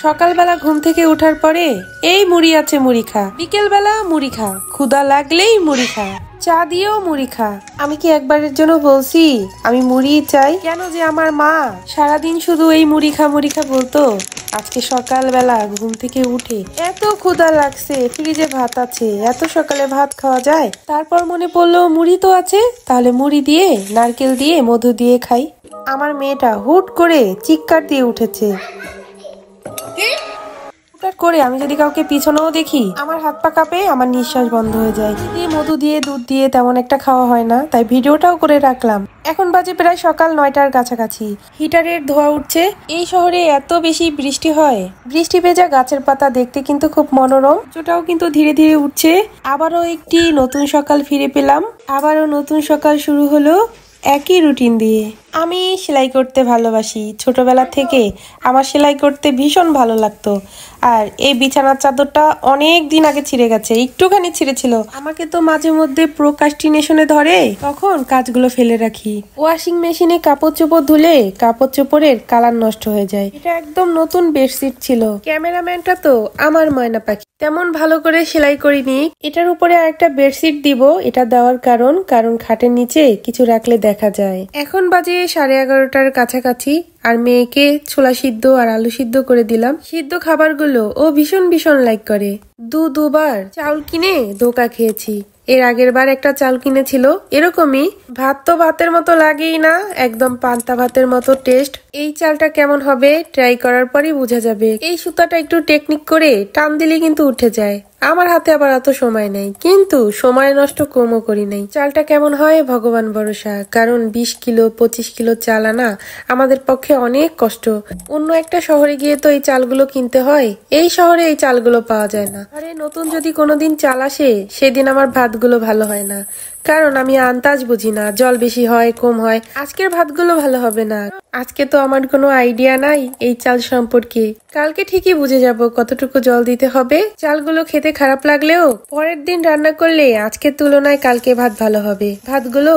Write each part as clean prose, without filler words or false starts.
সকালবেলা ঘুম থেকে উঠার পরে এই মুড়ি আছে মুড়ি খা, বিকেল বেলা মুড়ি খা, ক্ষুধা লাগলেই মুড়ি খা, চা দিয়েও মুড়ি খা। আমি কি একবারের জন্য বলছি আমি মুড়ি চাই? কেন যে আমার মা সারাদিন শুধু এই মুড়ি খা বলতো। আজকে সকালবেলা ঘুম থেকে উঠে এত ক্ষুধা লাগছে, ফ্রিজে ভাত আছে, এত সকালে ভাত খাওয়া যায়? তারপর মনে পড়লো মুড়ি তো আছে, তাহলে মুড়ি দিয়ে নারকেল দিয়ে মধু দিয়ে খাই। আমার মেয়েটা হুট করে চিৎকার দিয়ে উঠেছে। করে আমি যদি কাউকে পিছনেও দেখি আমার হাত পা কাঁপে, আমার নিঃশ্বাস বন্ধ হয়ে যায়। দিয়ে মধু দিয়ে দুধ দিয়ে তেমন একটা খাওয়া হয় না, তাই ভিডিওটাও করে রাখলাম। এখন বাজে প্রায় সকাল 9টার কাছাকাছি। হিটারের ধোঁয়া উঠছে। এই শহরে এত বেশি বৃষ্টি হয়, বৃষ্টি ভেজা গাছের পাতা দেখতে কিন্তু খুব মনোরম। সূর্যটাও কিন্তু ধীরে ধীরে উঠছে। আবারও একটি নতুন সকাল ফিরে পেলাম, আবারও নতুন সকাল শুরু হলো একই রুটিন দিয়ে। আমি সেলাই করতে ভালোবাসি, ছোটবেলা থেকে আমার সেলাই করতে ভীষণ ভালো লাগতো। আর এই বিছানার চাদরটা অনেক দিন আগে ছিঁড়ে গেছে, একটুখানি ছিঁড়েছিল। আমাকে তো মাঝে মধ্যে প্রোক্রাস্টিনেশনে ধরে, তখন কাজগুলো ফেলে রাখি। ওয়াশিং মেশিনে কাপড় চোপড় ধুলে কাপড় চোপড়ের কালার নষ্ট হয়ে যায়। এটা একদম নতুন বেডশিট ছিল। ক্যামেরাম্যানটা তো আমার ময়না পাখি, তেমন ভালো করে সেলাই করিনি। এটার উপরে আরেকটা বেডশিট দিব, এটা দেওয়ার কারণ খাটের নিচে কিছু রাখলে দেখা যায়। এখন বাজে 11:30টার কাছাকাছি। আর মেয়েকে ছোলা সিদ্ধ আর আলু সিদ্ধ করে দিলাম। সিদ্ধ খাবারগুলো ও ভীষণ লাইক করে। দুবার চাউল কিনে ধোকা খেয়েছি। এর আগের বার একটা চাল কিনেছিল এরকমই, ভাত তো ভাতের মতো লাগেই না, একদম পান্তা ভাতের মতো টেস্ট। এই চালটা কেমন হবে ট্রাই করার পরই বোঝা যাবে। এই সুতাটা একটু টেকনিক করে টান দিলে কিন্তু উঠে যায়। আমার হাতে আবার অত সময় নেই, কিন্তু সময় নষ্ট কমও করি নাই। চালটা কেমন হয় ভগবান ভরসা, কারণ 20 কিলো 25 কিলো চাল আনা আমাদের পক্ষে অনেক কষ্ট। অন্য একটা শহরে গিয়ে তো এই চালগুলো কিনতে হয়, এই শহরে এই চালগুলো পাওয়া যায় না। আরে নতুন যদি কোনোদিন চাল আসে, সেদিন আমার ভাতগুলো ভালো হয় না, কারণ আমি আন্দাজ বুঝি না, জল বেশি হয় কম হয়। আজকের ভাতগুলো ভালো হবে না। আজকে তো আমার কোনো আইডিয়া নাই এই চাল সম্পর্কে। কালকে ঠিকই বুঝে যাব কতটুকু জল দিতে হবে। চালগুলো খেতে খারাপ লাগলেও পরের দিন রান্না করলে আজকের তুলনায় কালকে ভাত ভালো হবে। ভাতগুলো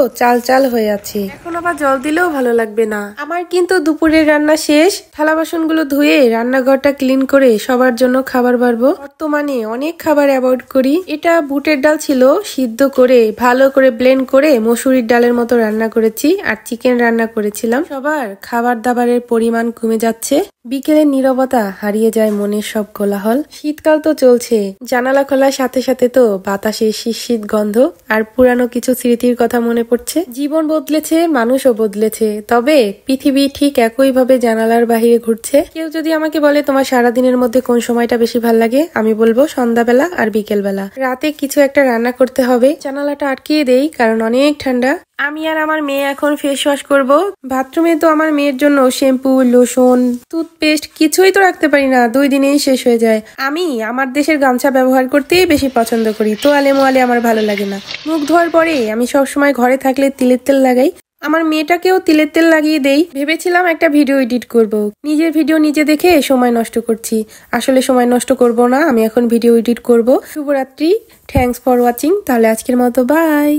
চাল হয়ে আছে, এখন আবার জল দিলেও ভালো লাগবে না। আমার কিন্তু দুপুরের রান্না শেষ। থালা বাসনগুলো ধুয়ে রান্নাঘরটা ক্লিন করে সবার জন্য খাবার বাড়বো। বর্তমানে অনেক খাবার অ্যাভয়েড করি। এটা বুটের ডাল ছিল, সিদ্ধ করে ভালো করে ব্লেন্ড করে মসুরির ডালের মতো রান্না করেছি, আর চিকেন রান্না করেছিলাম। সবার খাবার দাবারের পরিমাণ কমে যাচ্ছে। বিকেলের নীরবতা হারিয়ে যায় মনের সব কোলাহল। শীতকাল তো চলছে, জানালা খোলার সাথে সাথে তো বাতাসে শীত গন্ধ আর পুরানো কিছু স্মৃতির কথা মনে পড়ছে। জীবন বদলেছে, মানুষও বদলেছে, তবে পৃথিবী ঠিক একইভাবে জানালার বাহিরে ঘুরছে। কেউ যদি আমাকে বলে তোমার সারাদিনের মধ্যে কোন সময়টা বেশি ভাল লাগে, আমি বলবো সন্ধ্যাবেলা আর বিকেল বেলা। রাতে কিছু একটা রান্না করতে হবে, জানালাটা আটকিয়ে দেই কারণ অনেক ঠান্ডা। আমি আর আমার মেয়ে এখন ফেস ওয়াশ করবো। বাথরুমে তো আমার মেয়ের জন্য শ্যাম্পু, লোশন, টুথপেস্ট কিছুই তো রাখতে পারি না, 2 দিনেই শেষ হয়ে যায়। আমি আমার দেশের গামছা ব্যবহার করতেই বেশি পছন্দ করি, তোয়ালে মোয়ালে আমার ভালো লাগে না। মুখ ধোয়ার পরে আমি সবসময় ঘরে থাকলে তিলের তেল লাগাই। আমার মেয়েটাকেও তিলের তেল লাগিয়ে দেই। ভেবেছিলাম একটা ভিডিও এডিট করব, নিজের ভিডিও নিজে দেখে সময় নষ্ট করছি। আসলে সময় নষ্ট করব না, আমি এখন ভিডিও এডিট করব। শুভরাত্রি, থ্যাঙ্কস ফর ওয়াচিং। তাহলে আজকের মতো বাই।